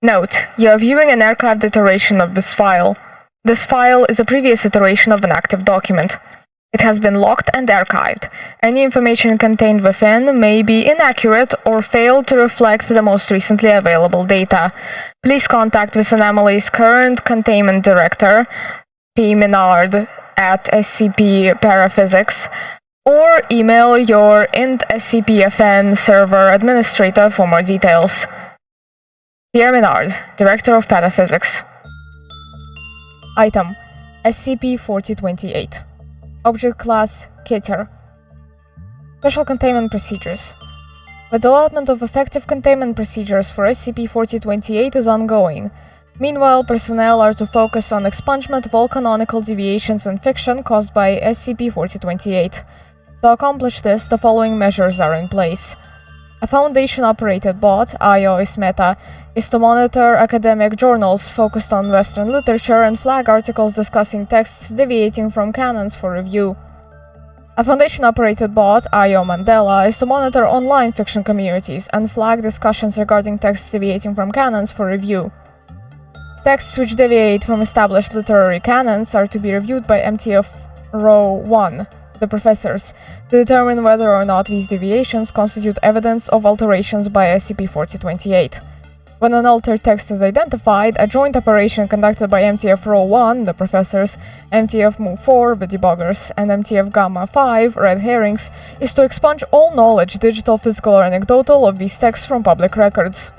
Note: you are viewing an archived iteration of this file. This file is a previous iteration of an active document. It has been locked and archived. Any information contained within may be inaccurate or fail to reflect the most recently available data. Please contact this anomaly's current containment director, P. Menard, at SCP Paraphysics, or email your int SCP-FN server administrator for more details. Pierre Menard, Director of Pataphysics. Item: SCP-4028. Object Class: Keter. Special Containment Procedures. The development of effective containment procedures for SCP-4028 is ongoing. Meanwhile, personnel are to focus on expungement of all canonical deviations in fiction caused by SCP-4028. To accomplish this, the following measures are in place. A Foundation-operated bot, IOS Meta, is to monitor academic journals focused on Western literature and flag articles discussing texts deviating from canons for review. A Foundation-operated bot, IO Mandela, is to monitor online fiction communities and flag discussions regarding texts deviating from canons for review. Texts which deviate from established literary canons are to be reviewed by MTF Row 1, the professors, to determine whether or not these deviations constitute evidence of alterations by SCP-4028. When an altered text is identified, a joint operation conducted by MTF Row 1, the professors, MTF Mu 4, the debuggers, and MTF Gamma 5, red herrings, is to expunge all knowledge, digital, physical, or anecdotal, of these texts from public records.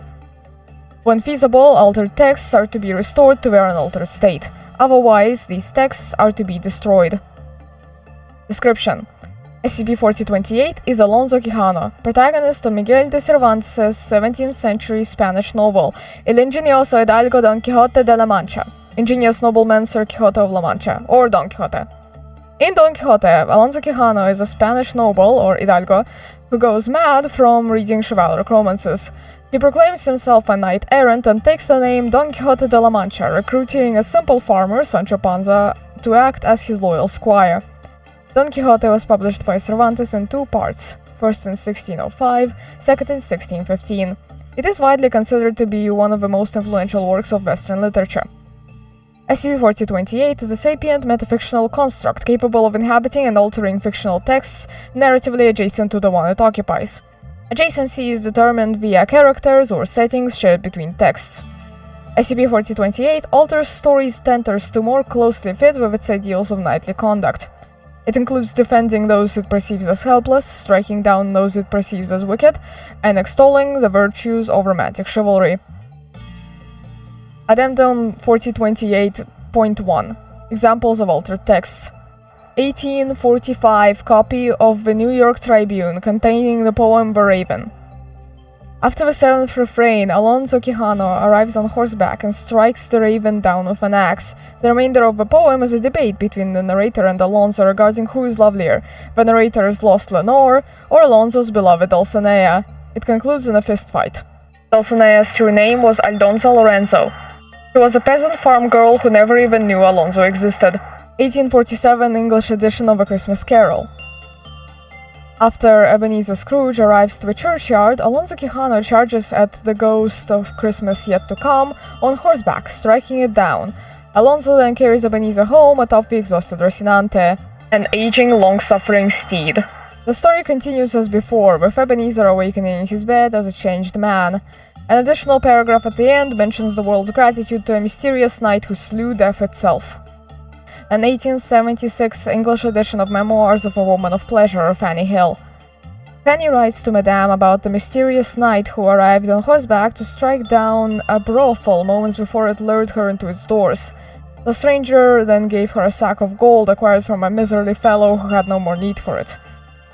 When feasible, altered texts are to be restored to their unaltered state. Otherwise, these texts are to be destroyed. Description: SCP-4028 is Alonso Quijano, protagonist of Miguel de Cervantes' 17th century Spanish novel El ingenioso hidalgo Don Quixote de la Mancha, Ingenious Nobleman Sir Quixote of La Mancha, or Don Quixote. In Don Quixote, Alonso Quijano is a Spanish noble, or hidalgo, who goes mad from reading chivalric romances. He proclaims himself a knight-errant and takes the name Don Quixote de la Mancha, recruiting a simple farmer, Sancho Panza, to act as his loyal squire. Don Quixote was published by Cervantes in two parts, first in 1605, second in 1615. It is widely considered to be one of the most influential works of Western literature. SCP-4028 is a sapient metafictional construct capable of inhabiting and altering fictional texts narratively adjacent to the one it occupies. Adjacency is determined via characters or settings shared between texts. SCP-4028 alters stories' centers to more closely fit with its ideals of knightly conduct. It includes defending those it perceives as helpless, striking down those it perceives as wicked, and extolling the virtues of romantic chivalry. Addendum 4028.1 Examples of altered texts. 1845 copy of the New York Tribune containing the poem The Raven. After the seventh refrain, Alonso Quijano arrives on horseback and strikes the raven down with an axe. The remainder of the poem is a debate between the narrator and Alonso regarding who is lovelier, the narrator's lost Lenore or Alonso's beloved Dulcinea. It concludes in a fistfight. Dulcinea's true name was Aldonza Lorenzo. She was a peasant farm girl who never even knew Alonso existed. 1847 English edition of A Christmas Carol. After Ebenezer Scrooge arrives to the churchyard, Alonso Quijano charges at the ghost of Christmas yet to come on horseback, striking it down. Alonso then carries Ebenezer home atop the exhausted Rocinante, an aging, long-suffering steed. The story continues as before, with Ebenezer awakening in his bed as a changed man. An additional paragraph at the end mentions the world's gratitude to a mysterious knight who slew death itself. An 1876 English edition of Memoirs of a Woman of Pleasure, Fanny Hill. Fanny writes to Madame about the mysterious knight who arrived on horseback to strike down a brothel moments before it lured her into its doors. The stranger then gave her a sack of gold acquired from a miserly fellow who had no more need for it.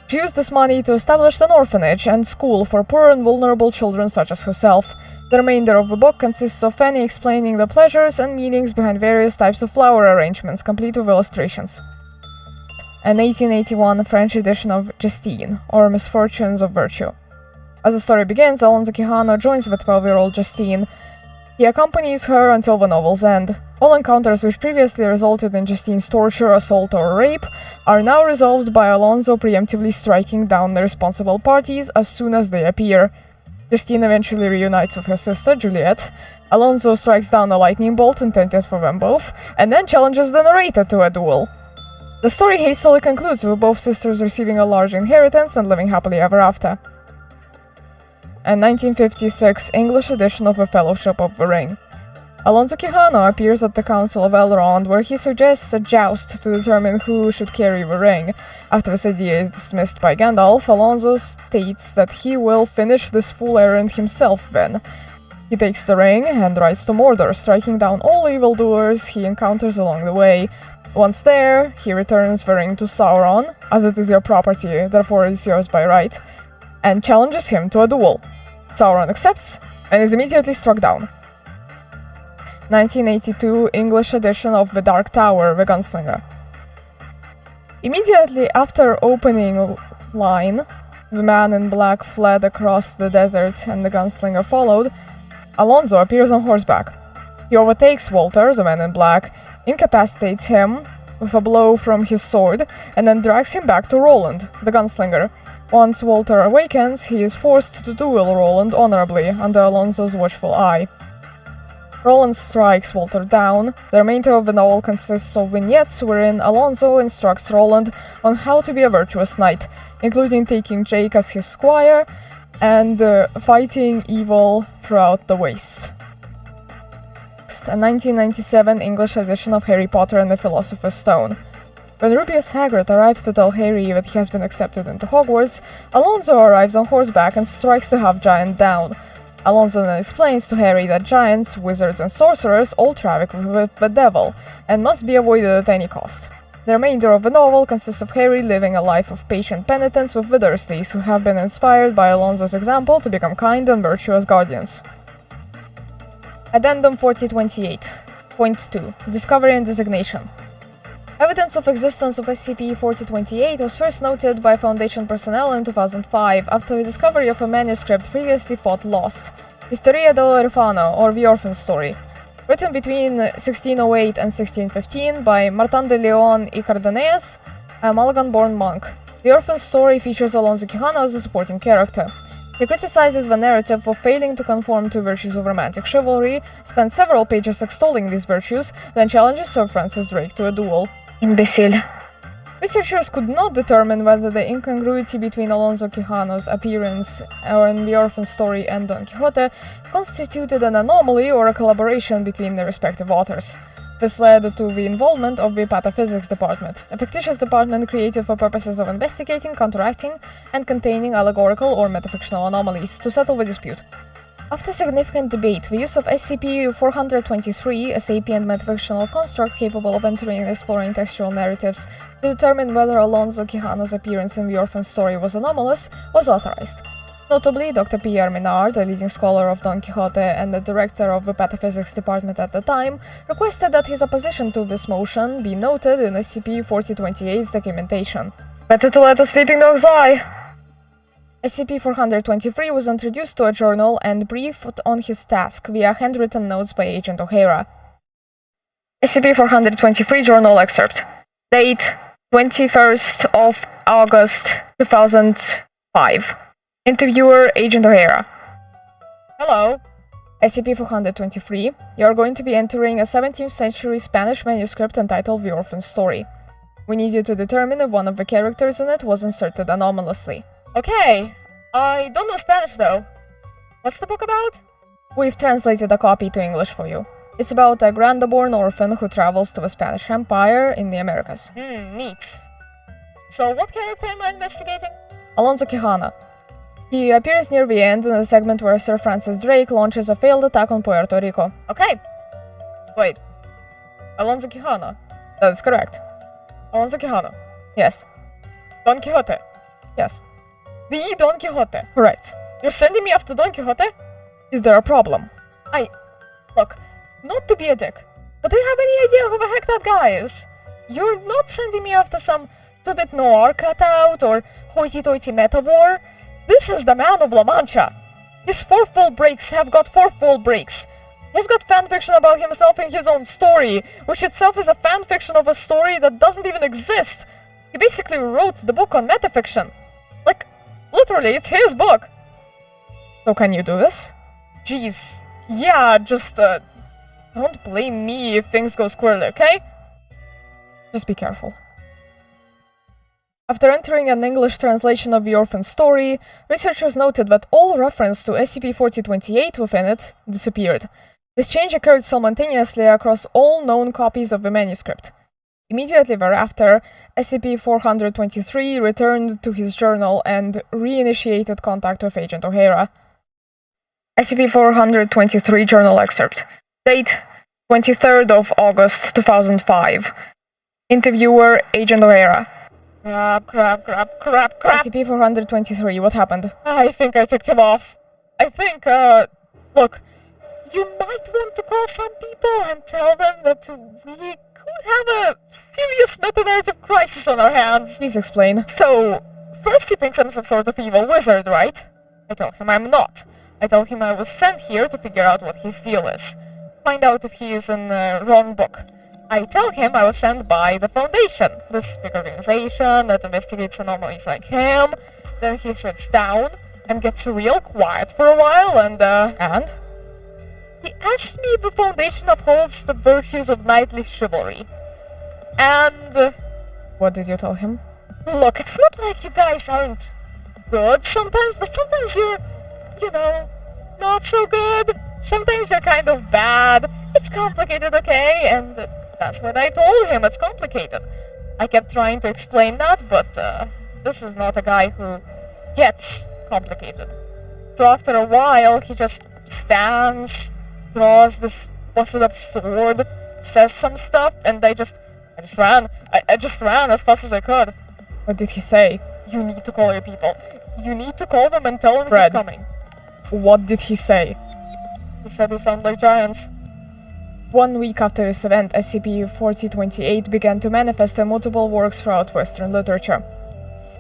She used this money to establish an orphanage and school for poor and vulnerable children such as herself. The remainder of the book consists of Fanny explaining the pleasures and meanings behind various types of flower arrangements, complete with illustrations. An 1881 French edition of Justine, or Misfortunes of Virtue. As the story begins, Alonso Quijano joins the 12-year-old Justine. He accompanies her until the novel's end. All encounters which previously resulted in Justine's torture, assault, or rape are now resolved by Alonso preemptively striking down the responsible parties as soon as they appear. Justine eventually reunites with her sister, Juliet. Alonso strikes down a lightning bolt intended for them both, and then challenges the narrator to a duel. The story hastily concludes with both sisters receiving a large inheritance and living happily ever after. A 1956 English edition of The Fellowship of the Ring. Alonso Quijano appears at the Council of Elrond, where he suggests a joust to determine who should carry the ring. After this idea is dismissed by Gandalf, Alonso states that he will finish this fool errand himself then. He takes the ring and rides to Mordor, striking down all evildoers he encounters along the way. Once there, he returns the ring to Sauron, as it is your property, therefore it is yours by right, and challenges him to a duel. Sauron accepts and is immediately struck down. 1982 English edition of The Dark Tower, The Gunslinger. Immediately after opening line, the man in black fled across the desert and the gunslinger followed. Alonso appears on horseback. He overtakes Walter, the man in black, incapacitates him with a blow from his sword, and then drags him back to Roland, the gunslinger. Once Walter awakens, he is forced to duel Roland honorably under Alonso's watchful eye. Roland strikes Walter down. The remainder of the novel consists of vignettes wherein Alonso instructs Roland on how to be a virtuous knight, including taking Jake as his squire and fighting evil throughout the wastes. Next, a 1997 English edition of Harry Potter and the Philosopher's Stone. When Rubeus Hagrid arrives to tell Harry that he has been accepted into Hogwarts, Alonso arrives on horseback and strikes the half-giant down. Alonso then explains to Harry that giants, wizards, and sorcerers all traffic with the devil, and must be avoided at any cost. The remainder of the novel consists of Harry living a life of patient penitence with the Dursleys, who have been inspired by Alonso's example to become kind and virtuous guardians. Addendum 4028.2 Discovery and Designation. Evidence of existence of SCP-4028 was first noted by Foundation personnel in 2005 after the discovery of a manuscript previously thought lost, Historia del Orfano, or The Orphan Story, written between 1608 and 1615 by Martin de Leon y Cardenas, a Malagan-born monk. The Orphan Story features Alonso Quijano as a supporting character. He criticizes the narrative for failing to conform to virtues of romantic chivalry, spends several pages extolling these virtues, then challenges Sir Francis Drake to a duel. Imbecile. Researchers could not determine whether the incongruity between Alonso Quijano's appearance in The Orphan Story and Don Quixote constituted an anomaly or a collaboration between the respective authors. This led to the involvement of the Pataphysics Department, a fictitious department created for purposes of investigating, counteracting, and containing allegorical or metafictional anomalies to settle the dispute. After significant debate, the use of SCP-423, a sapient metafictional construct capable of entering and exploring textual narratives to determine whether Alonso Quijano's appearance in The Orphan Story was anomalous, was authorized. Notably, Dr. Pierre Menard, a leading scholar of Don Quixote and the director of the Pataphysics Department at the time, requested that his opposition to this motion be noted in SCP-4028's documentation. Better to let a sleeping dog lie! SCP-423 was introduced to a journal and briefed on his task via handwritten notes by Agent O'Hara. SCP-423 Journal Excerpt. Date 21st of August 2005. Interviewer Agent O'Hara. Hello. SCP-423, you are going to be entering a 17th century Spanish manuscript entitled The Orphan Story. We need you to determine if one of the characters in it was inserted anomalously. Okay, I don't know Spanish though. What's the book about? We've translated a copy to English for you. It's about a Granda-born orphan who travels to the Spanish Empire in the Americas. Neat. So what character am I investigating? Alonso Quijano. He appears near the end in a segment where Sir Francis Drake launches a failed attack on Puerto Rico. Okay. Wait. Alonso Quijano? That is correct. Alonso Quijano? Yes. Don Quixote? Yes. The Don Quixote? Correct. You're sending me after Don Quixote? Is there a problem? Look, not to be a dick, but do you have any idea who the heck that guy is? You're not sending me after some two-bit noir cutout or hoity-toity meta-war. This is the man of La Mancha. His 4 full breaks have got 4 full breaks. He's got fanfiction about himself in his own story, which itself is a fanfiction of a story that doesn't even exist. He basically wrote the book on metafiction. Like, literally, it's his book. So can you do this? Jeez. Yeah, just, don't blame me if things go squirrely, okay? Just be careful. After entering an English translation of the orphan story, researchers noted that all reference to SCP-4028 within it disappeared. This change occurred simultaneously across all known copies of the manuscript. Immediately thereafter, SCP-423 returned to his journal and reinitiated contact with Agent O'Hara. SCP-423 journal excerpt. Date: 23rd of August 2005. Interviewer: Agent O'Hara. Crap. SCP-423, what happened? I think I ticked him off. I think, look, you might want to call some people and tell them that we could have a serious meta-narrative crisis on our hands. Please explain. So, first he thinks I'm some sort of evil wizard, right? I tell him I'm not. I tell him I was sent here to figure out what his deal is. Find out if he is in the wrong book. I tell him I was sent by the Foundation, this big organization that investigates anomalies like him. Then he sits down and gets real quiet for a while and, And? He asks me if the Foundation upholds the virtues of knightly chivalry. And... What did you tell him? Look, it's not like you guys aren't good sometimes, but sometimes you're, not so good. Sometimes you're kind of bad. It's complicated, okay? And that's what I told him, it's complicated. I kept trying to explain that, but this is not a guy who gets complicated. So after a while, he just stands, draws this busted-up sword, says some stuff, and I just ran. I just ran as fast as I could. What did he say? You need to call your people. You need to call them and tell them Fred, he's coming. What did he say? He said we sound like giants. 1 week after this event, SCP-4028 began to manifest in multiple works throughout Western literature.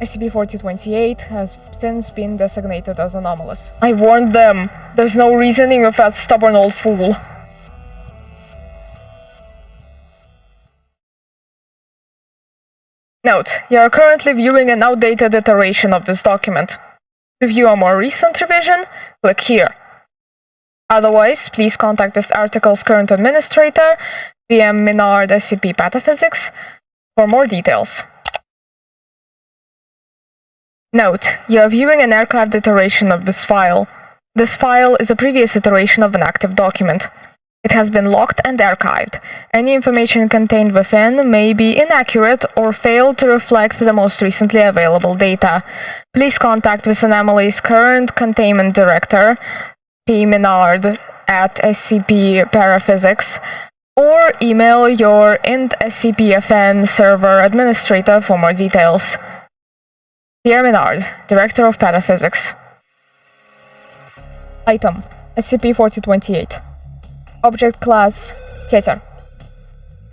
SCP-4028 has since been designated as anomalous. I warned them. There's no reasoning with that stubborn old fool. Note: you are currently viewing an outdated iteration of this document. To view a more recent revision, click here. Otherwise, please contact this article's current administrator, PM Minard SCP Pataphysics, for more details. Note: you are viewing an archived iteration of this file. This file is a previous iteration of an active document. It has been locked and archived. Any information contained within may be inaccurate or fail to reflect the most recently available data. Please contact this anomaly's current containment director, P. Minard at SCP Paraphysics, or email your int SCP-FN server administrator for more details. Pierre Minard, Director of Pataphysics. Item: SCP-4028. Object Class: Keter.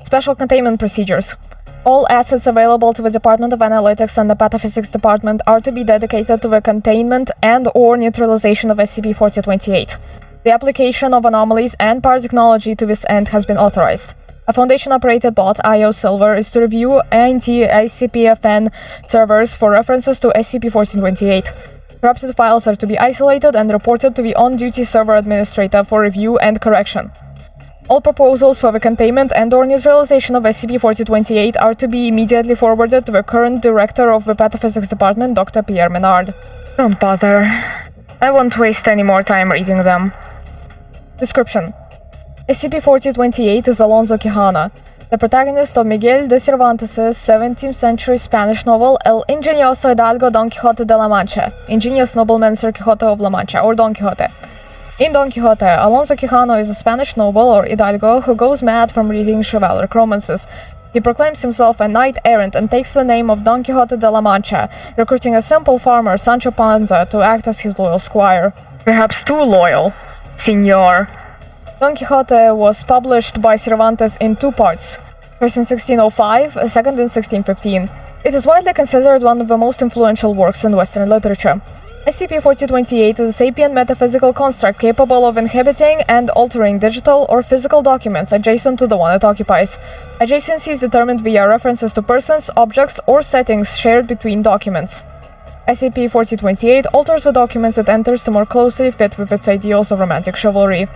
Special Containment Procedures. All assets available to the Department of Analytics and the Pataphysics Department are to be dedicated to the containment and/or neutralization of SCP-4028. The application of anomalies and paratechnology to this end has been authorized. A Foundation-operated bot, IO Silver, is to review anti-ICP-FN servers for references to SCP-4028. Corrupted files are to be isolated and reported to the on-duty server administrator for review and correction. All proposals for the containment and/or neutralization of SCP-4028 are to be immediately forwarded to the current director of the Pataphysics Department, Dr. Pierre Menard. Don't bother. I won't waste any more time reading them. Description: SCP-4028 is Alonso Quijano, the protagonist of Miguel de Cervantes' 17th century Spanish novel El Ingenioso Hidalgo Don Quixote de la Mancha, Ingenious Nobleman Sir Quixote of La Mancha, or Don Quixote. In Don Quixote, Alonso Quijano is a Spanish noble, or hidalgo, who goes mad from reading chivalric romances. He proclaims himself a knight-errant and takes the name of Don Quixote de la Mancha, recruiting a simple farmer, Sancho Panza, to act as his loyal squire. Perhaps too loyal, Signor. Don Quixote was published by Cervantes in 2 parts, first in 1605, second in 1615. It is widely considered one of the most influential works in Western literature. SCP-4028 is a sapient metaphysical construct capable of inhabiting and altering digital or physical documents adjacent to the one it occupies. Adjacency is determined via references to persons, objects, or settings shared between documents. SCP-4028 alters the documents it enters to more closely fit with its ideals of romantic chivalry.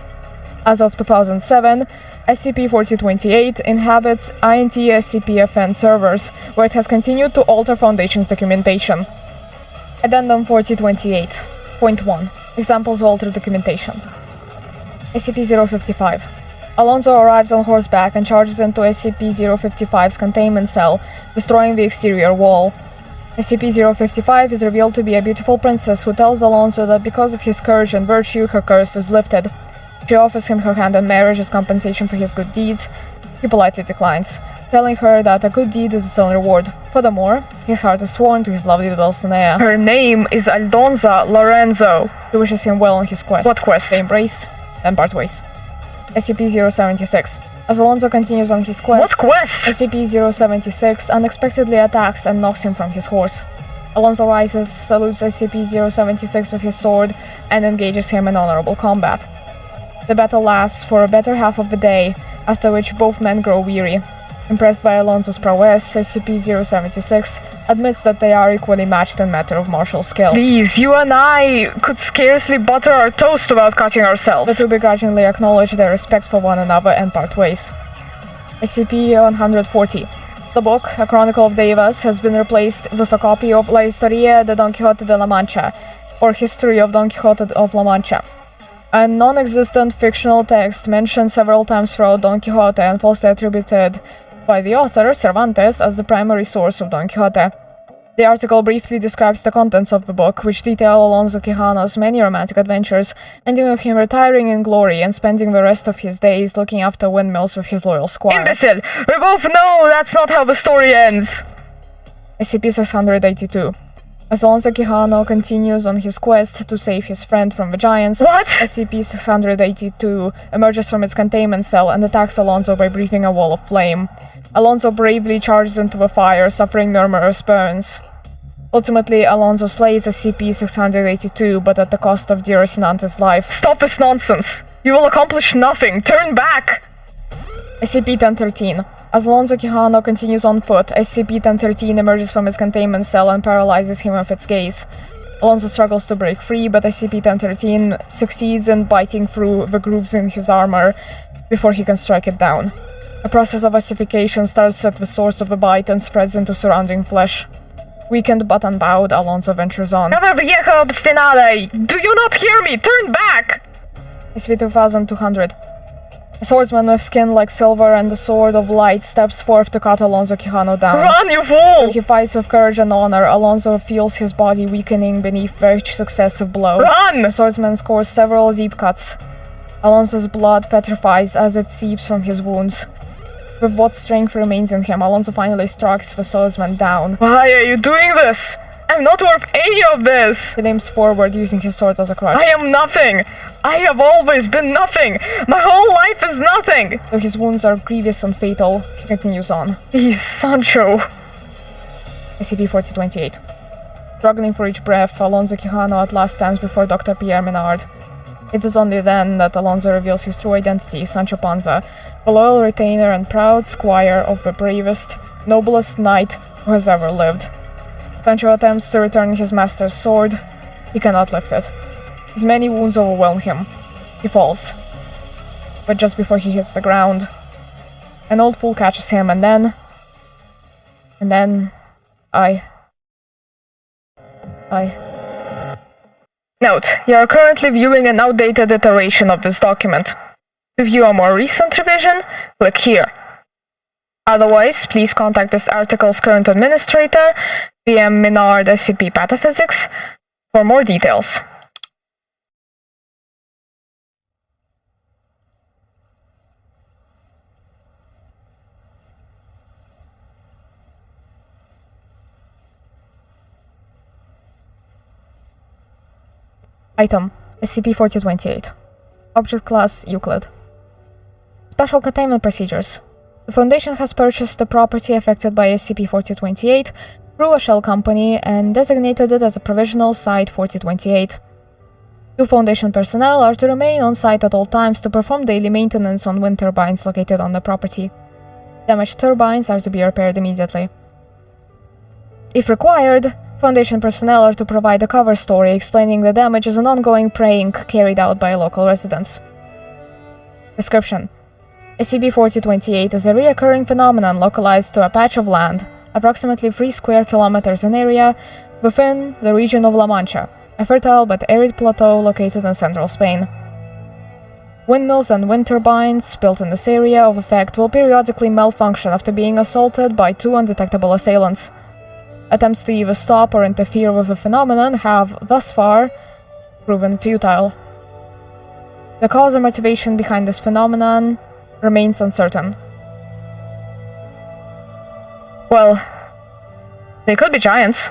As of 2007, SCP-4028 inhabits INT SCP-FN servers, where it has continued to alter Foundation's documentation. Addendum 4028.1 Examples of altered documentation. SCP-055 Alonso arrives on horseback and charges into SCP-055's containment cell, destroying the exterior wall. SCP-055 is revealed to be a beautiful princess who tells Alonso that because of his courage and virtue, her curse is lifted. She offers him her hand in marriage as compensation for his good deeds. He politely declines, telling her that a good deed is its own reward. Furthermore, his heart is sworn to his lovely Dulcinea. Her name is Aldonza Lorenzo. She wishes him well on his quest. What quest? They embrace, then part ways. SCP-076 As Alonso continues on his quest, What quest? SCP-076 unexpectedly attacks and knocks him from his horse. Alonso rises, salutes SCP-076 with his sword, and engages him in honorable combat. The battle lasts for a better half of the day, after which both men grow weary. Impressed by Alonso's prowess, SCP-076 admits that they are equally matched in matter of martial skill. Please, you and I could scarcely butter our toast without cutting ourselves. The two begrudgingly acknowledge their respect for one another and part ways. SCP-140 The book, A Chronicle of Devas, has been replaced with a copy of La Historia de Don Quixote de la Mancha, or History of Don Quixote of La Mancha. A non-existent fictional text mentioned several times throughout Don Quixote and falsely attributed by the author, Cervantes, as the primary source of Don Quixote. The article briefly describes the contents of the book, which detail Alonso Quijano's many romantic adventures, ending with him retiring in glory and spending the rest of his days looking after windmills with his loyal squire. Imbecile! We both know that's not how the story ends! SCP-682 As Alonso Quijano continues on his quest to save his friend from the giants, What? SCP-682 emerges from its containment cell and attacks Alonso by breathing a wall of flame. Alonso bravely charges into the fire, suffering numerous burns. Ultimately, Alonso slays SCP-682, but at the cost of dear Rocinante's life. Stop this nonsense! You will accomplish nothing! Turn back! SCP-1013 As Alonso Quijano continues on foot, SCP-1013 emerges from its containment cell and paralyzes him with its gaze. Alonso struggles to break free, but SCP-1013 succeeds in biting through the grooves in his armor before he can strike it down. A process of ossification starts at the source of the bite and spreads into surrounding flesh. Weakened but unbowed, Alonso ventures on. Never vieja obstinada! Do you not hear me? Turn back! SCP-2200 A swordsman with skin like silver and a sword of light steps forth to cut Alonso Quijano down. Run, you Though fool! he fights with courage and honor, Alonso feels his body weakening beneath each successive blow. Run! The swordsman scores several deep cuts. Alonso's blood petrifies as it seeps from his wounds. With what strength remains in him, Alonso finally strikes the swordsman down. Why are you doing this? I'm not worth any of this! He limps forward, using his sword as a crutch. I am nothing! I have always been nothing! My whole life is nothing! Though his wounds are grievous and fatal, he continues on. Please, Sancho. SCP-4028 Struggling for each breath, Alonso Quijano at last stands before Dr. Pierre Menard. It is only then that Alonso reveals his true identity, Sancho Panza, a loyal retainer and proud squire of the bravest, noblest knight who has ever lived. Sancho attempts to return his master's sword. He cannot lift it. His many wounds overwhelm him. He falls. But just before he hits the ground, an old fool catches him, and then... I... Note, you are currently viewing an outdated iteration of this document. To view a more recent revision, click here. Otherwise, please contact this article's current administrator, PM Menard SCP Pataphysics, for more details. Item SCP-4028 Object Class Euclid Special Containment Procedures. The Foundation has purchased the property affected by SCP-4028 through a shell company and designated it as a Provisional Site 4028. 2 Foundation personnel are to remain on site at all times to perform daily maintenance on wind turbines located on the property. Damaged turbines are to be repaired immediately. If required, Foundation personnel are to provide a cover story explaining the damage as an ongoing prank carried out by local residents. Description: SCP-4028 is a recurring phenomenon localized to a patch of land, approximately 3 square kilometers in area, within the region of La Mancha, a fertile but arid plateau located in central Spain. Windmills and wind turbines built in this area of effect will periodically malfunction after being assaulted by 2 undetectable assailants. Attempts to either stop or interfere with the phenomenon have, thus far, proven futile. The cause or motivation behind this phenomenon remains uncertain. Well, they could be giants.